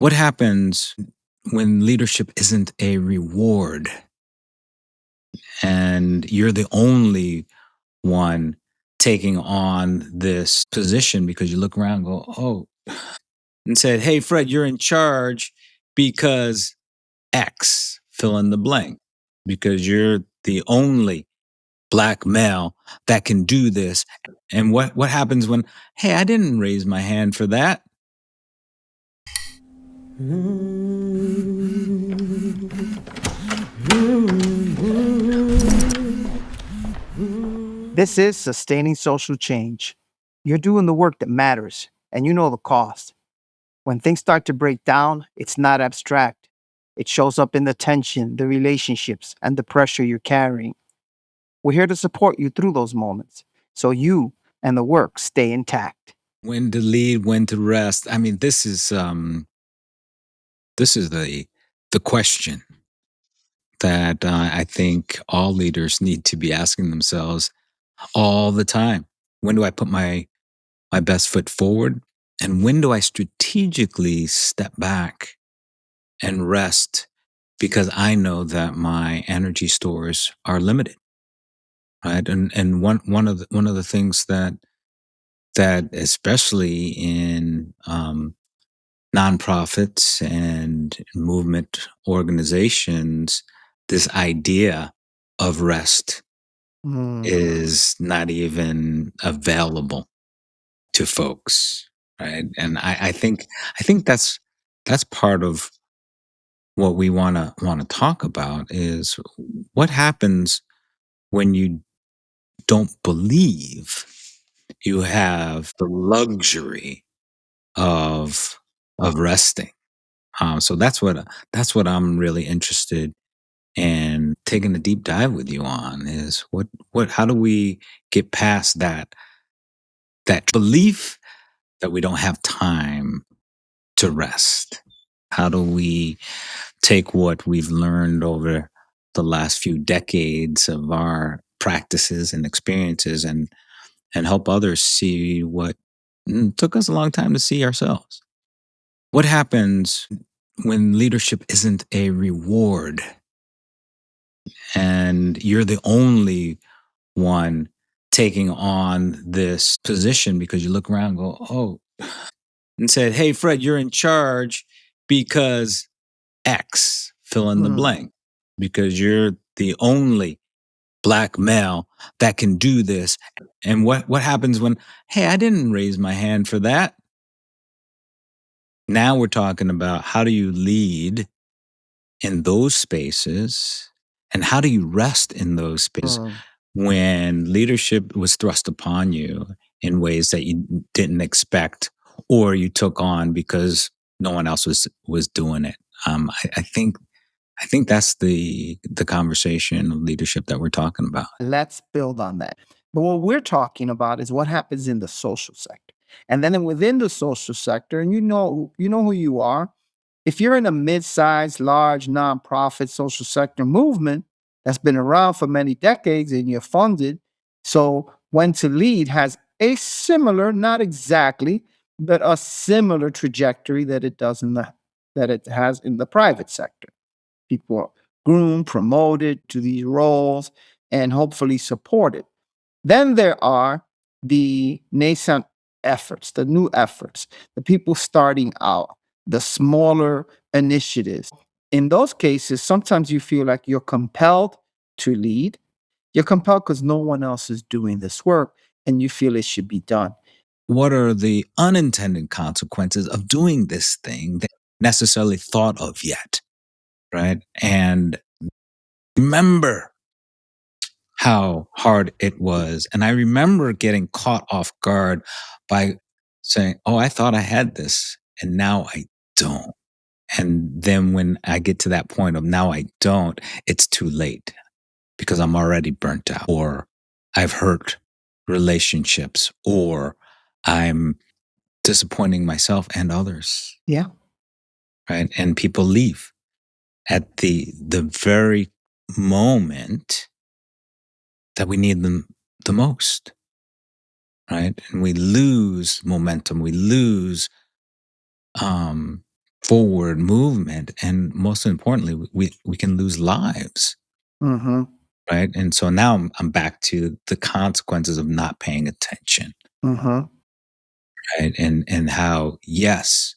What happens when leadership isn't a reward and you're the only one taking on this position because you look around and go, oh, and said, hey, Fred, you're in charge because X, fill in the blank, because you're the only black male that can do this. And what happens when, hey, I didn't raise my hand for that? This is sustaining social change. You're doing the work that matters, and you know the cost. When things start to break down, it's not abstract. It shows up in the tension, the relationships, and the pressure you're carrying. We're here to support you through those moments so you and the work stay intact. When to lead, when to rest. I mean, this is the question that I think all leaders need to be asking themselves all the time. When do I put my best foot forward? And when do I strategically step back and rest because I know that my energy stores are limited, right? And one of the things that especially in nonprofits and movement organizations, this idea of rest Mm. is not even available to folks, right? And I think that's part of what we wanna talk about is what happens when you don't believe you have the luxury of resting. So that's what I'm really interested in taking a deep dive with you on is what how do we get past that belief that we don't have time to rest? How do we take what we've learned over the last few decades of our practices and experiences and help others see what took us a long time to see ourselves? What happens when leadership isn't a reward and you're the only one taking on this position because you look around and go, oh, and said, hey, Fred, you're in charge because X, fill in the Mm. blank, because you're the only black male that can do this. And what happens when, hey, I didn't raise my hand for that? Now we're talking about how do you lead in those spaces and how do you rest in those spaces Mm. when leadership was thrust upon you in ways that you didn't expect or you took on because no one else was doing it. I think that's the conversation of leadership that we're talking about. Let's build on that. But what we're talking about is what happens in the social sector. And then within the social sector, and you know who you are. If you're in a mid-sized, large nonprofit social sector movement that's been around for many decades and you're funded, so when to lead has a similar, not exactly, but a similar trajectory that it does in the that it has in the private sector. People are groomed, promoted to these roles, and hopefully supported. Then there are the nascent efforts, the new efforts, the people starting out, the smaller initiatives. In those cases, sometimes you feel like you're compelled to lead. You're compelled because no one else is doing this work and you feel it should be done. What are the unintended consequences of doing this thing that necessarily thought of yet, right? And remember how hard it was. And I remember getting caught off guard by saying, oh, I thought I had this and now I don't. And then when I get to that point of now I don't, it's too late because I'm already burnt out or I've hurt relationships or I'm disappointing myself and others, Yeah. right? And people leave at the very moment that we need them the most, right? And we lose momentum, we lose forward movement, and most importantly, we can lose lives, Mhm. right? And so now I'm back to the consequences of not paying attention, Mhm. right? And how, yes,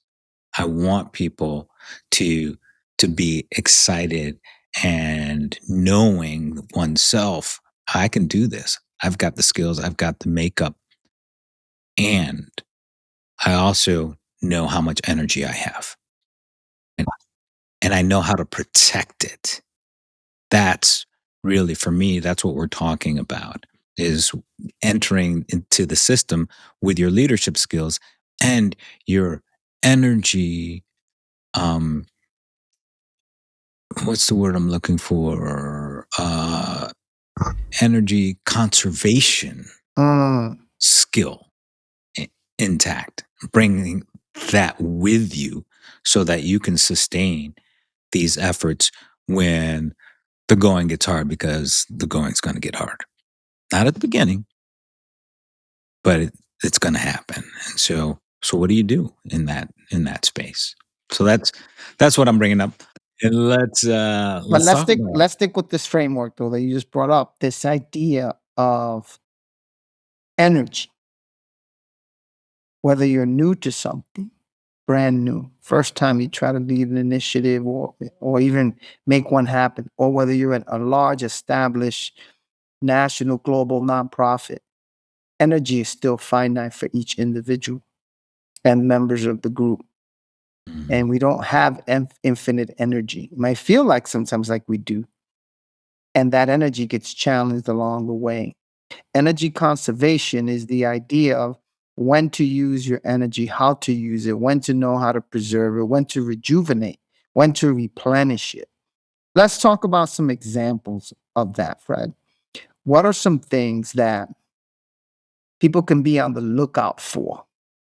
I want people to to be excited and knowing oneself, I can do this. I've got the skills, I've got the makeup, and I also know how much energy I have. And, and I know how to protect it. That's really, for me, that's what we're talking about, is entering into the system with your leadership skills and your energy, um, what's the word I'm looking for? Energy conservation Mm. skill intact, bringing that with you so that you can sustain these efforts when the going gets hard, because the going's going to get hard. Not at the beginning, but it's going to happen. And so what do you do in that space? So that's what I'm bringing up. And But let's talk about it. let's stick with this framework though that you just brought up, this idea of energy, whether you're new to something, brand new, first time you try to lead an initiative or even make one happen, or whether you're at a large established national global nonprofit, energy is still finite for each individual and members of the group. Mhm. And we don't have infinite energy. It might feel like sometimes like we do, and that energy gets challenged along the way. Energy conservation is the idea of when to use your energy, how to use it, when to know how to preserve it, when to rejuvenate, when to replenish it. Let's talk about some examples of that, Fred. What are some things that people can be on the lookout for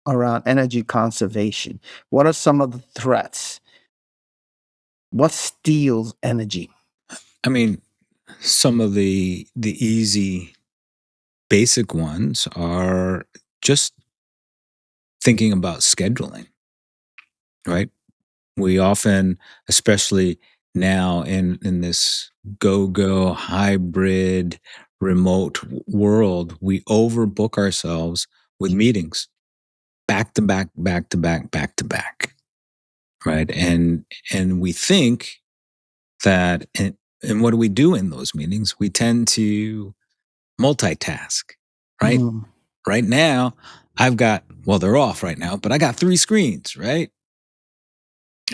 around energy conservation? What are some of the threats? What steals energy? I mean, some of the easy basic ones are just thinking about scheduling, right? We often, especially now in this go hybrid remote world, we overbook ourselves with meetings back to back, back to back, back to back, right? And we think that, and what do we do in those meetings? We tend to multitask, right? Mm, Right now, I've got, well, they're off right now, but I got three screens, right?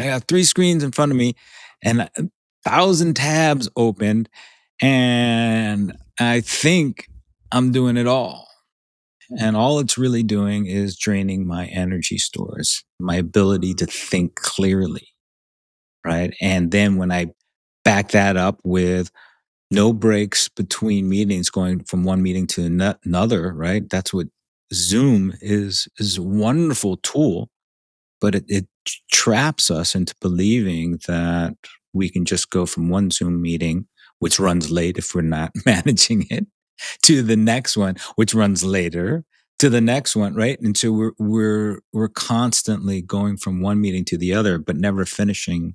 I got three screens in front of me and 1,000 tabs opened, and I think I'm doing it all. And all it's really doing is draining my energy stores, my ability to think clearly, right? And then when I back that up with no breaks between meetings, going from one meeting to another, right? That's what Zoom is a wonderful tool, but it traps us into believing that we can just go from one Zoom meeting, which runs late if we're not managing it, to the next one, which runs later, to the next one, right? And so we're constantly going from one meeting to the other, but never finishing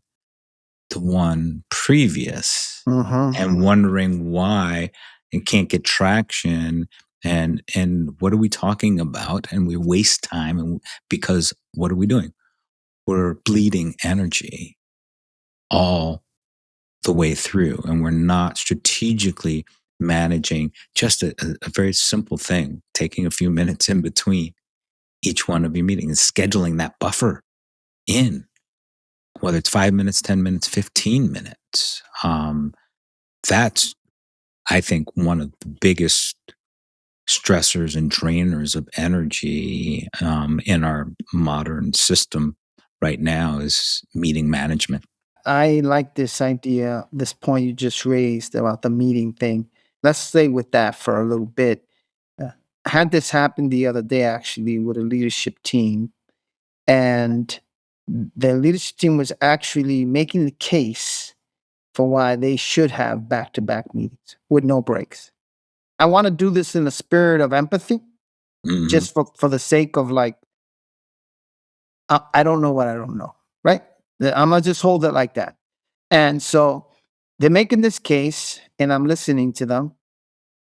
the one previous, mhm, and wondering why it can't get traction. And what are we talking about? And we waste time, and because what are we doing? We're bleeding energy all the way through, and we're not strategically managing just a very simple thing, taking a few minutes in between each one of your meetings, scheduling that buffer in, whether it's 5 minutes, 10 minutes, 15 minutes. That's, I think, one of the biggest stressors and drainers of energy in our modern system right now is meeting management. I like this idea, this point you just raised about the meeting thing. Let's stay with that for a little bit. Uh, had this happen the other day actually with a leadership team, and the leadership team was actually making the case for why they should have back to back meetings with no breaks. I want to do this in a spirit of empathy, Hmm. just for the sake of like, I don't know what I don't know, right? I'm gonna just hold it like that. And so they're making this case, and I'm listening to them.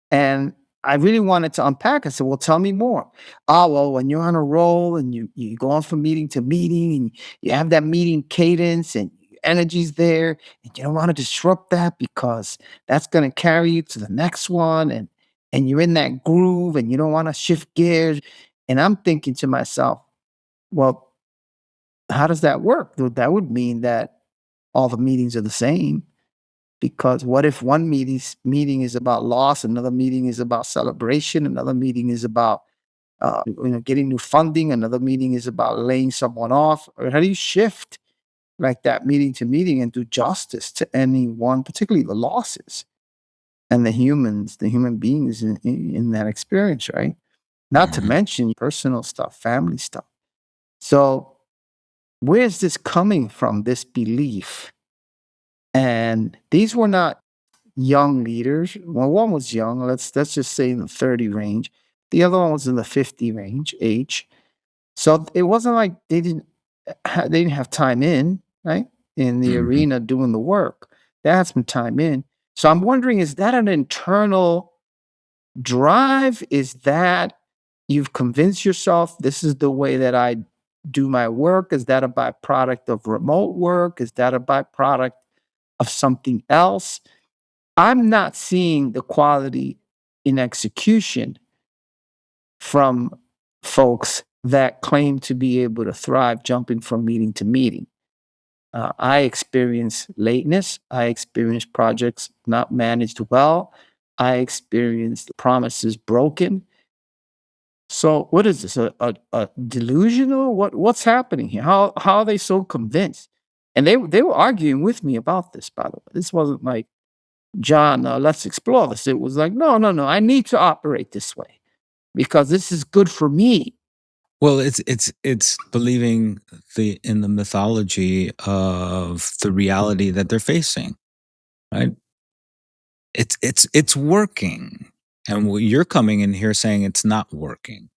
And I really wanted to unpack. I said, "Well, tell me more." "Oh, well, when you're on a roll and you go on from meeting to meeting and you have that meeting cadence and your energy's there, and you don't want to disrupt that because that's going to carry you to the next one, and you're in that groove and you don't want to shift gears." And I'm thinking to myself, "Well, how does that work? That would mean that all the meetings are the same. Because what if one meeting is about loss, another meeting is about celebration, another meeting is about getting new funding, another meeting is about laying someone off? Or how do you shift like that meeting to meeting and do justice to anyone, particularly the losses and the human beings in that experience, right? Not to Mhm, mention personal stuff, family stuff. So where's this coming from? This belief, and these were not young leaders. Well, one was young. Let's just say in the 30 range. The other one was in the 50 range age. So it wasn't like they didn't have time in, right? In the mhm. arena doing the work. They had some time in. So I'm wondering, is that an internal drive? Is that you've convinced yourself this is the way that I do my work? Is that a byproduct of remote work? Is that a byproduct of something else? I'm not seeing the quality in execution from folks that claim to be able to thrive jumping from meeting to meeting. I experience lateness. I experience projects not managed well. I experience promises broken. So, what is this? A delusional? What's happening here? How are they so convinced? And they were arguing with me about this. By the way, this wasn't like John, let's explore this. It was like, no, no, no, I need to operate this way because this is good for me. Well, it's believing in the mythology of the reality that they're facing, right? It's working, and you're coming in here saying it's not working.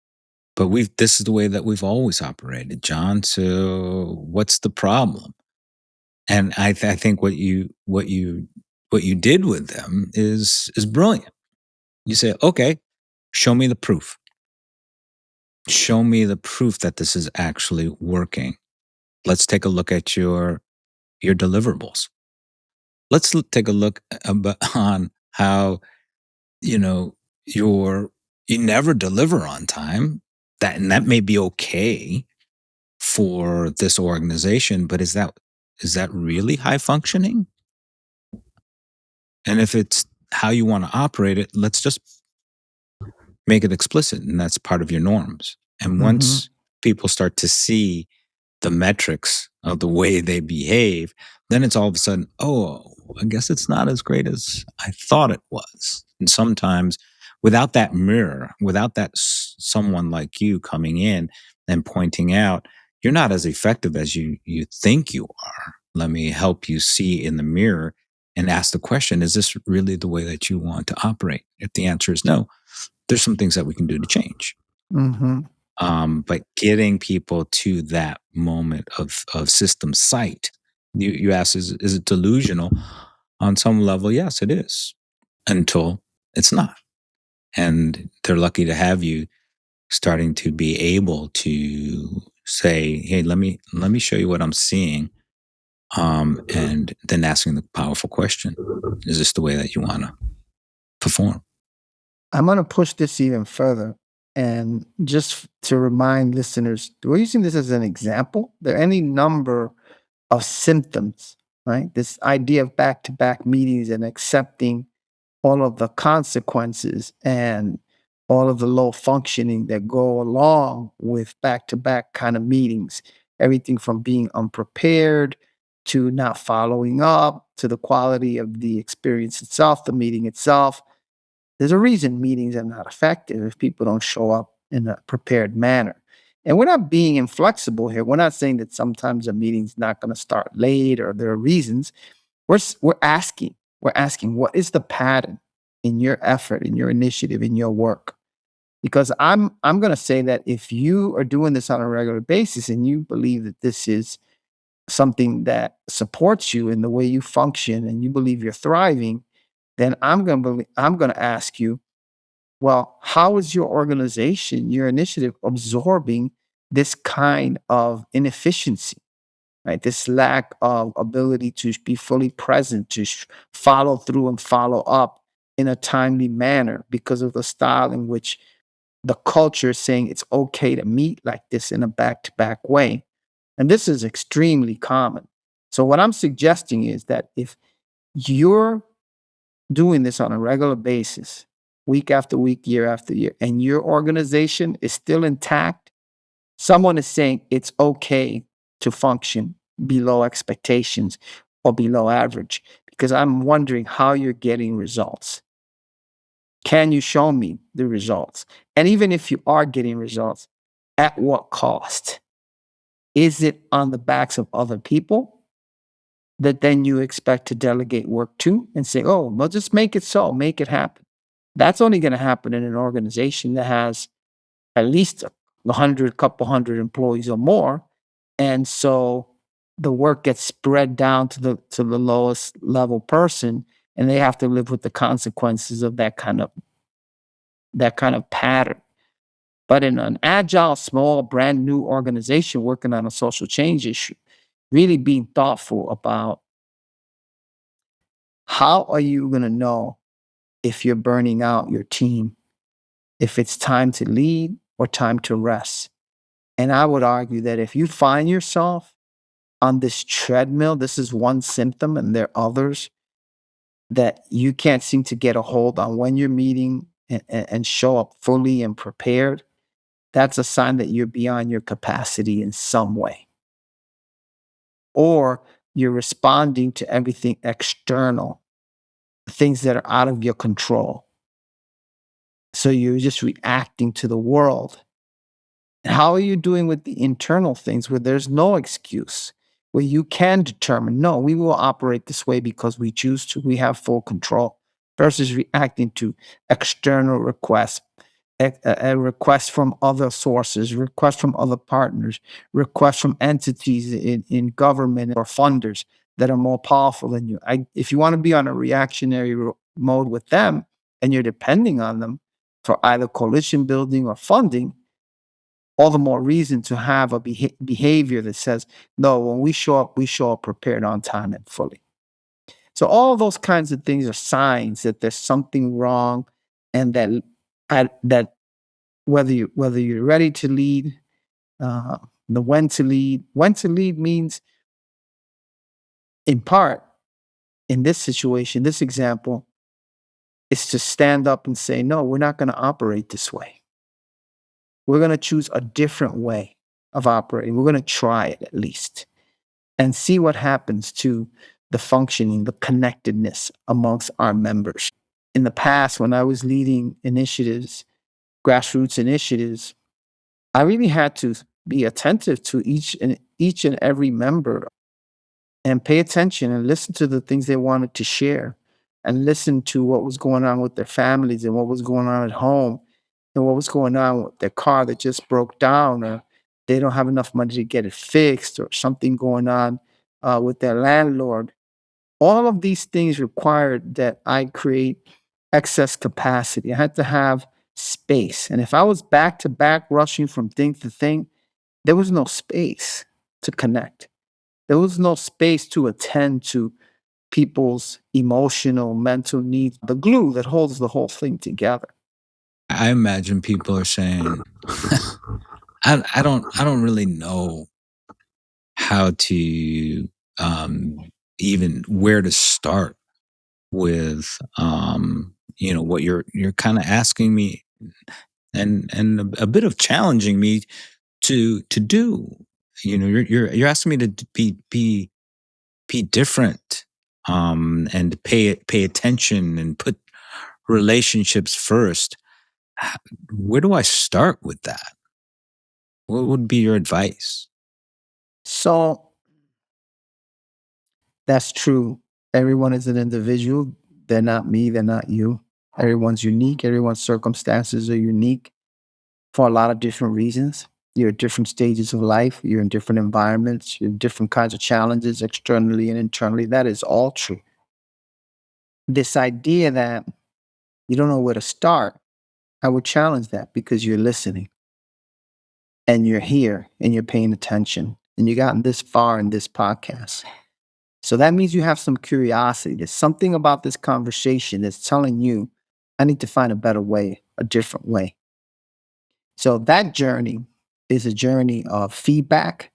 But this is the way that we've always operated, John. So what's the problem? And I think what you did with them is brilliant. You say, okay, show me the proof. Show me the proof that this is actually working. Let's take a look at your deliverables. Take a look on how you know your you never deliver on time. That may be okay for this organization, but is that really high functioning? And if it's how you want to operate it, let's just make it explicit, and that's part of your norms. And Mhm, once people start to see the metrics of the way they behave, then it's all of a sudden, oh, I guess it's not as great as I thought it was. And sometimes without that mirror, without someone like you coming in and pointing out, you're not as effective as you think you are. Let me help you see in the mirror and ask the question, is this really the way that you want to operate? If the answer is no, there's some things that we can do to change. mhm. But getting people to that moment of system sight, you ask, is it delusional? On some level, yes, it is, until it's not. And they're lucky to have you starting to be able to say, hey, let me show you what I'm seeing. And then asking the powerful question, is this the way that you want to perform? I'm gonna push this even further, and just to remind listeners, we're using this as an example. There are any number of symptoms, right? This idea of back-to-back meetings and accepting all of the consequences and all of the low functioning that go along with back-to-back kind of meetings. Everything from being unprepared to not following up to the quality of the experience itself, the meeting itself. There's a reason meetings are not effective if people don't show up in a prepared manner. And we're not being inflexible here. We're not saying that sometimes a meeting's not going to start late or there are reasons. We're asking, what is the pattern in your effort, in your initiative, in your work? Because I'm going to say that if you are doing this on a regular basis and you believe that this is something that supports you in the way you function and you believe you're thriving, then I'm gonna ask you, well, how is your organization, your initiative absorbing this kind of inefficiency, right? This lack of ability to be fully present, to follow through and follow up in a timely manner because of the style in which the culture is saying it's okay to meet like this in a back to back way. And this is extremely common. So, what I'm suggesting is that if you're doing this on a regular basis, week after week, year after year, and your organization is still intact, someone is saying it's okay to function below expectations or below average because I'm wondering how you're getting results. Can you show me the results? And even if you are getting results, at what cost? Is it on the backs of other people that then you expect to delegate work to and say, oh, well, just make it so, make it happen? That's only going to happen in an organization that has at least a hundred, couple hundred employees or more. And so the work gets spread down to the lowest level person, and they have to live with the consequences of that kind of pattern. But in an agile, small, brand new organization working on a social change issue, really being thoughtful about how are you going to know if you're burning out your team, if it's time to lead or time to rest. And I would argue that if you find yourself on this treadmill, this is one symptom, and there are others that you can't seem to get a hold on when you're meeting and show up fully and prepared. That's a sign that you're beyond your capacity in some way, or you're responding to everything external, things that are out of your control. So you're just reacting to the world. How are you doing with the internal things where there's no excuse, where you can determine, no, we will operate this way because we choose to, we have full control, versus reacting to external requests, a request from other sources, requests from other partners, requests from entities in government or funders that are more powerful than you. If you want to be on a reactionary mode with them and you're depending on them for either coalition building or funding, all the more reason to have a behavior that says, no, when we show up prepared on time and fully. So all those kinds of things are signs that there's something wrong, and that whether you're ready to lead, uh, the when to lead. When to lead means, in part, in this situation, this example, is to stand up and say, no, we're not going to operate this way. We're going to choose a different way of operating. We're going to try it at least and see what happens to the functioning, the connectedness amongst our members. In the past, when I was leading initiatives, grassroots initiatives, I really had to be attentive to each and every member and pay attention and listen to the things they wanted to share and listen to what was going on with their families and what was going on at home and what was going on with their car that just broke down, or they don't have enough money to get it fixed, or something going on with their landlord. All of these things required that I create excess capacity. I had to have space. And if I was back to back rushing from thing to thing, there was no space to connect. There was no space to attend to people's emotional, mental needs, the glue that holds the whole thing together. I imagine people are saying, I don't really know how to even where to start with what you're kind of asking me, and a bit of challenging me to do. You're asking me to be different, and pay attention and put relationships first. Where do I start with that? What would be your advice? So that's true. Everyone is an individual. They're not me, they're not you. Everyone's unique. Everyone's circumstances are unique for a lot of different reasons. You're at different stages of life. You're in different environments. You have different kinds of challenges externally and internally. That is all true. This idea that you don't know where to start, I would challenge that because you're listening and you're here and you're paying attention and you gotten this far in this podcast. So that means you have some curiosity. There's something about this conversation that's telling you, I need to find a better way, a different way. So that journey is a journey of feedback,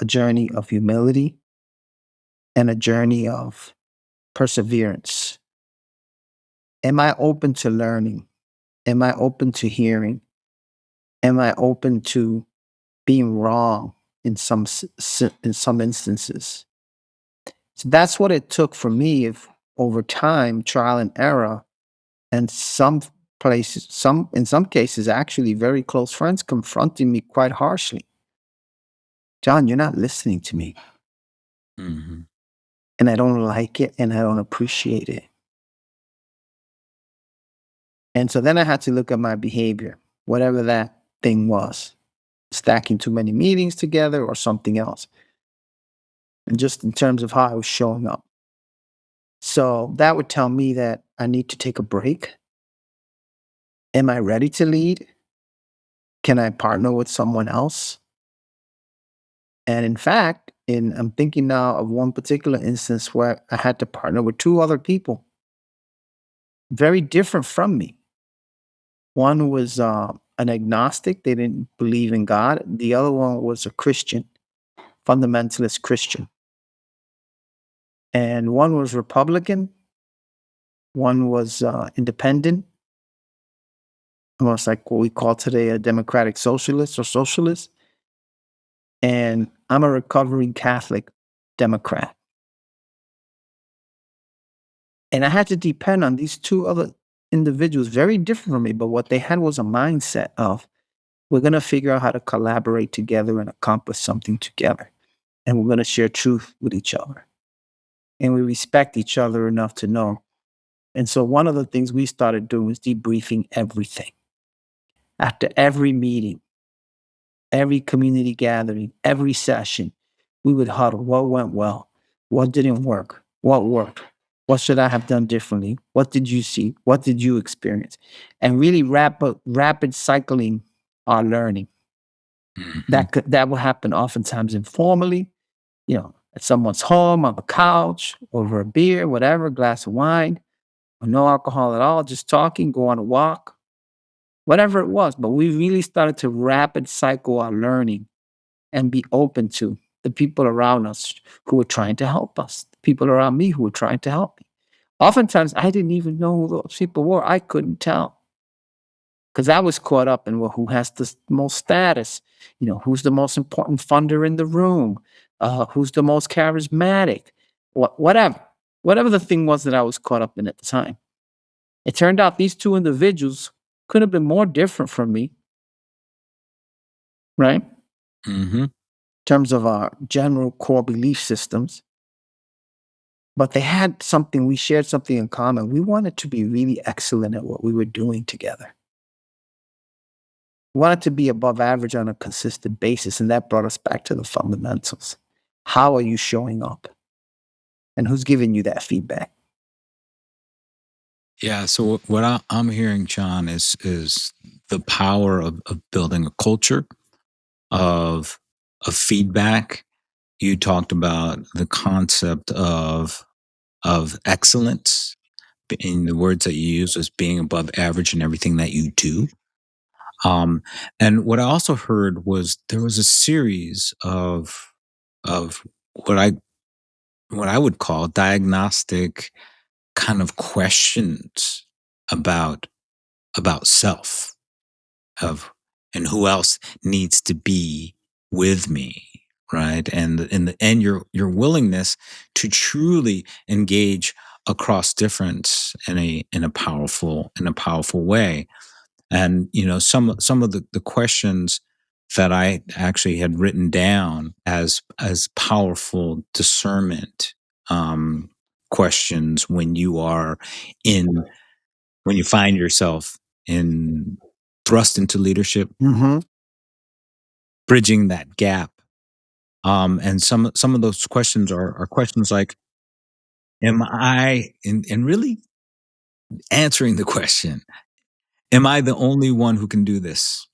a journey of humility, and a journey of perseverance. Am I open to learning? Am I open to hearing? Am I open to being wrong in in some instances? So that's what it took for me if over time, trial and error, and some in some cases actually very close friends confronting me quite harshly. John, you're not listening to me. Mhm. And I don't like it and I don't appreciate it. And so then I had to look at my behavior, whatever that thing was, stacking too many meetings together or something else. And just in terms of how I was showing up. So that would tell me that I need to take a break. Am I ready to lead? Can I partner with someone else? And in fact, I'm thinking now of one particular instance where I had to partner with two other people, very different from me. One was an agnostic, they didn't believe in God. The other one was a Christian, fundamentalist Christian. And one was Republican, one was independent, almost like what we call today a democratic socialist or socialist. And I'm a recovering Catholic Democrat. And I had to depend on these two other individuals, very different from me, but what they had was a mindset of we're going to figure out how to collaborate together and accomplish something together. And we're going to share truth with each other. And we respect each other enough to know. And so one of the things we started doing was debriefing everything. After every meeting, every community gathering, every session, we would huddle. What went well? What didn't work? What worked? What should I have done differently? What did you see? What did you experience? And really rapid cycling our learning. Mhm. That will happen oftentimes informally, at someone's home, on the couch, over a beer, whatever, glass of wine, or no alcohol at all, just talking, go on a walk, whatever it was. But we really started to rapid cycle our learning and be open to the people around us who were trying to help us, the people around me who were trying to help me. Oftentimes, I didn't even know who those people were. I couldn't tell because I was caught up in, well, who has the most status? Who's the most important funder in the room? Who's the most charismatic? Whatever the thing was that I was caught up in at the time. It turned out these two individuals could have been more different from me, right? In Mhm. terms of our general core belief systems. But they had something, we shared something in common. We wanted to be really excellent at what we were doing together. We wanted to be above average on a consistent basis. And that brought us back to the fundamentals. How are you showing up? And who's giving you that feedback? Yeah, so what I'm hearing, John, is the power of building a culture of feedback. You talked about the concept of excellence. In the words that you use was being above average in everything that you do. Um, and what I also heard was there was a series of what I what I would call diagnostic kind of questions about self, of and who else needs to be with me, right? And your willingness to truly engage across difference in a powerful way. And some of the questions that I actually had written down as powerful discernment um, questions when you are in when you find yourself in thrust into leadership. Mm-hmm. bridging that gap. And some of those questions are questions like, am I and really answering the question, am I the only one who can do this?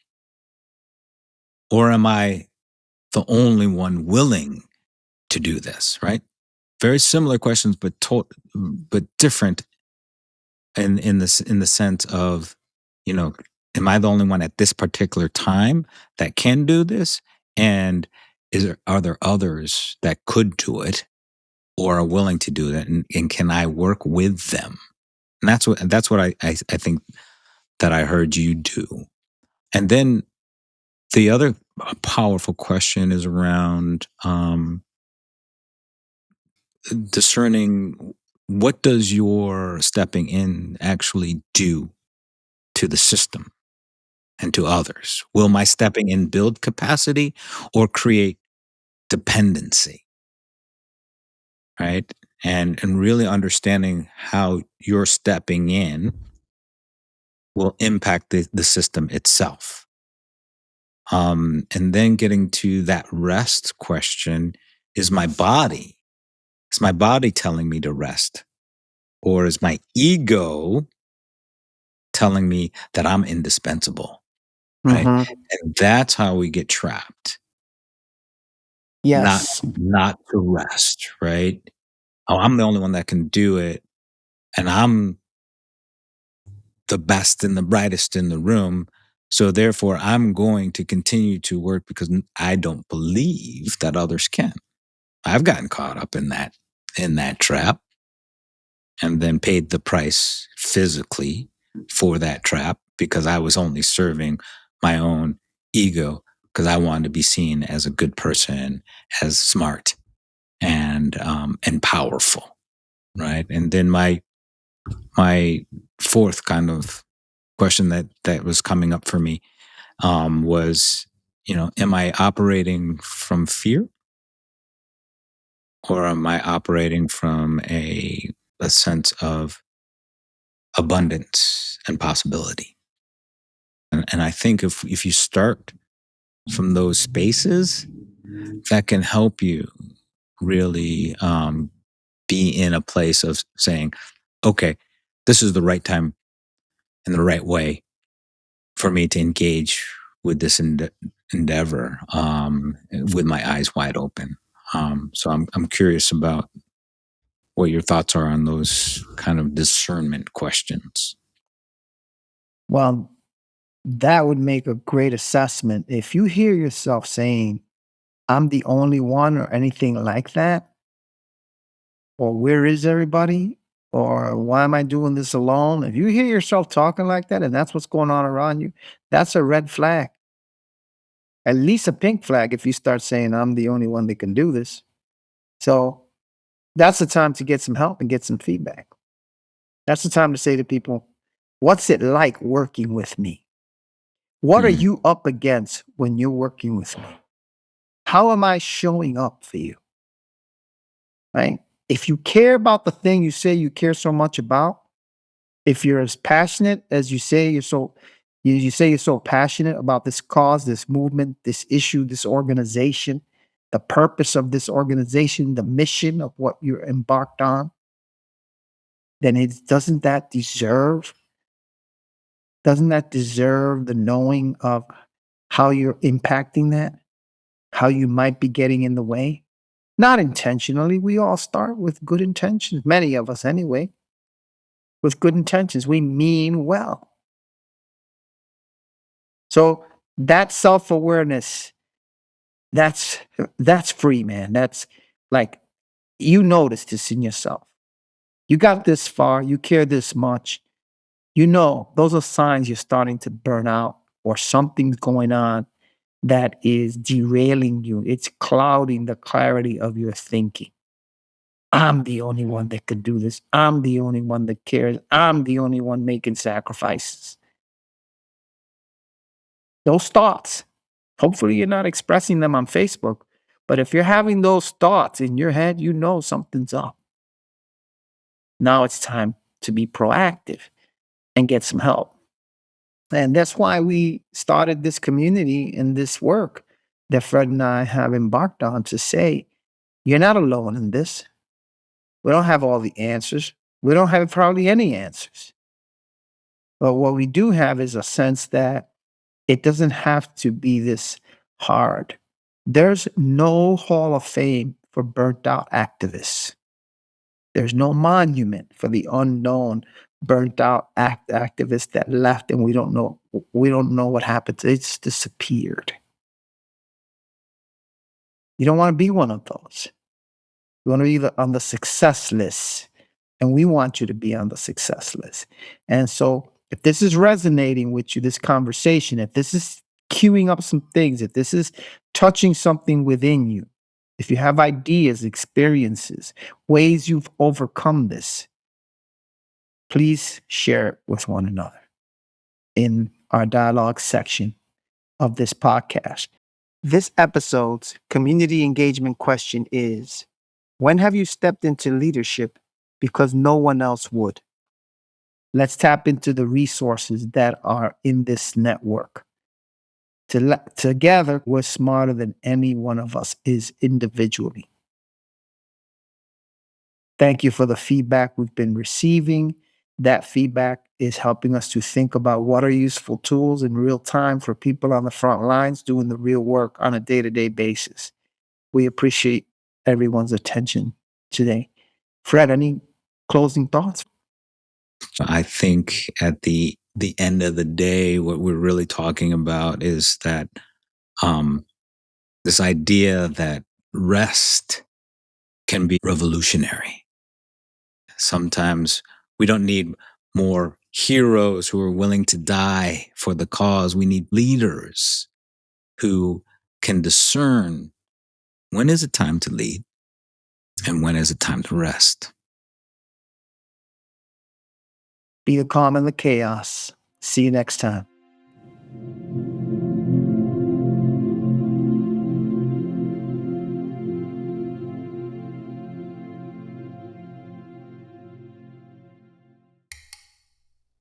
Or am I the only one willing to do this, right? Very similar questions, but but different in the sense of, you know, am I the only one at this particular time that can do this? And are there others that could do it or are willing to do that? And can I work with them? And that's what I think that I heard you do. And then the other powerful question is around discerning, what does your stepping in actually do to the system and to others? Will my stepping in build capacity or create dependency? Right. And really understanding how your stepping in will impact the system itself. And then getting to that rest question, is my body, is my body telling me to rest? Or is my ego telling me that I'm indispensable? Right. Mhm. And that's how we get trapped. Not Yes. not to rest, right? Oh, I'm the only one that can do it, and I'm the best and the brightest in the room. So therefore, I'm going to continue to work because I don't believe that others can. I've gotten caught up in that trap and then paid the price physically for that trap because I was only serving my own ego because I wanted to be seen as a good person, as smart and powerful, right? And then my fourth kind of question that was coming up for me was, am I operating from fear or am I operating from a sense of abundance and possibility? And I think if you start from those spaces, that can help you really be in a place of saying, okay, this is the right time and the right way for me to engage with this endeavor with my eyes wide open. So I'm curious about what your thoughts are on those kind of discernment questions. Well, that would make a great assessment. If you hear yourself saying, I'm the only one or anything like that, or where is everybody? Or why am I doing this alone? If you hear yourself talking like that and that's what's going on around you, that's a red flag. At least a pink flag if you start saying, I'm the only one that can do this. So that's the time to get some help and get some feedback. That's the time to say to people, what's it like working with me? What are Mm, you up against when you're working with me? How am I showing up for you? Right? If you care about the thing you say you care so much about, if you're as passionate as you say you say you're so passionate about this cause, this movement, this issue, this organization, the purpose of this organization, the mission of what you're embarked on, then it doesn't that deserve the knowing of how you're impacting that, how you might be getting in the way? Not intentionally. We all start with good intentions, many of us anyway, with good intentions. We mean well. So that self-awareness, that's that's free, man. That's like you notice this in yourself. You got this far, you care this much. You know, those are signs you're starting to burn out or something's going on that is derailing you. It's clouding the clarity of your thinking. I'm the only one that could do this. I'm the only one that cares. I'm the only one making sacrifices. Those thoughts, hopefully you're not expressing them on Facebook, but if you're having those thoughts in your head, you know something's up. Now it's time to be proactive and get some help. And that's why we started this community and this work. that Fred and I have embarked on to say, you're not alone in this. We don't have all the answers. We don't have probably any answers. But what we do have is a sense that it doesn't have to be this hard. There's no hall of fame for burnt out activists. There's no monument for the unknown burnt out activists that left and we don't know what happened. It's disappeared. You don't want to be one of those. You want to be on the success list, and we want you to be on the success list. And so, if this is resonating with you, this conversation, if this is queuing up some things, if this is touching something within you, if you have ideas, experiences, ways you've overcome this, please share it with one another in our dialogue section of this podcast. This episode's community engagement question is: when have you stepped into leadership because no one else would? Let's tap into the resources that are in this network. Together, we're smarter than any one of us is individually. Thank you for the feedback we've been receiving. That feedback is helping us to think about what are useful tools in real time for people on the front lines doing the real work on a day-to-day basis. We appreciate everyone's attention today. Fred, any closing thoughts? I think at the end of the day, what we're really talking about is that um, this idea that rest can be revolutionary. Sometimes we don't need more heroes who are willing to die for the cause. We need leaders who can discern when is it time to lead and when is it time to rest. Be the calm in the chaos. See you next time.